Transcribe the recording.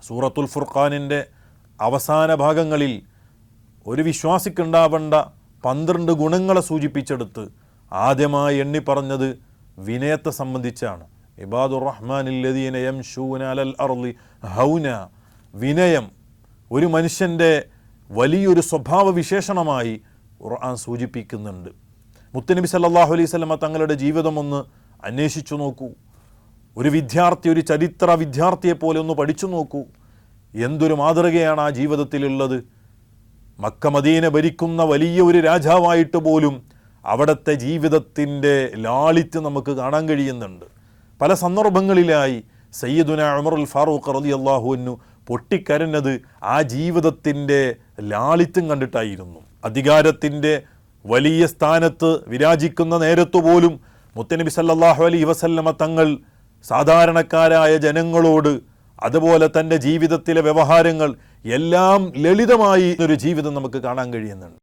സൂറത്തുൽ ഫുർഖാനിൻ്റെ അവസാന ഭാഗങ്ങളിൽ ഒരു വിശ്വാസിക്കുണ്ടാവേണ്ട 12 ഗുണങ്ങളെ സൂചിപ്പിച്ചെടുത്ത് ആദ്യമായി എണ്ണി പറഞ്ഞത് വിനയത്തെ സംബന്ധിച്ചാണ്. ഇബാദുർ റഹ്മാനില്ലദീന യംശൂന അലൽ അർളി ഹൗന. വിനയം ഒരു മനുഷ്യൻ്റെ വലിയൊരു സ്വഭാവ വിശേഷണമായി ഖുർആൻ സൂചിപ്പിക്കുന്നുണ്ട്. മുത്തുനബി സല്ലല്ലാഹു അലൈഹി വസല്ലമ തങ്ങളുടെ ജീവിതം ഒന്ന് അന്വേഷിച്ചു നോക്കൂ. ഒരു വിദ്യാർത്ഥി, ഒരു ചരിത്ര വിദ്യാർത്ഥിയെ പോലെ ഒന്ന് പഠിച്ചു നോക്കൂ. എന്തൊരു മാതൃകയാണ് ആ ജീവിതത്തിലുള്ളത്. മക്ക മദീന ഭരിക്കുന്ന വലിയ ഒരു രാജാവായിട്ട് പോലും അവിടുത്തെ ജീവിതത്തിൻ്റെ ലാളിത്യം നമുക്ക് കാണാൻ കഴിയുന്നുണ്ട്. പല സന്ദർഭങ്ങളിലായി സയ്യിദുന ഉമറുൽ ഫാറൂഖ് റളിയല്ലാഹു അൻഹു പൊട്ടിക്കരഞ്ഞത് ആ ജീവിതത്തിൻ്റെ ലാളിത്യം കണ്ടിട്ടായിരുന്നു. അധികാരത്തിൻ്റെ വലിയ സ്ഥാനത്ത് വിരാജിക്കുന്ന നേരത്തു പോലും മുത്തുനബി സല്ലല്ലാഹു അലൈഹി വസല്ലമ തങ്ങൾ സാധാരണക്കാരായ ജനങ്ങളോട്, അതുപോലെ തൻ്റെ ജീവിതത്തിലെ വ്യവഹാരങ്ങൾ എല്ലാം ലളിതമായി ഒരു ജീവിതം നമുക്ക് കാണാൻ കഴിയുന്നുണ്ട്.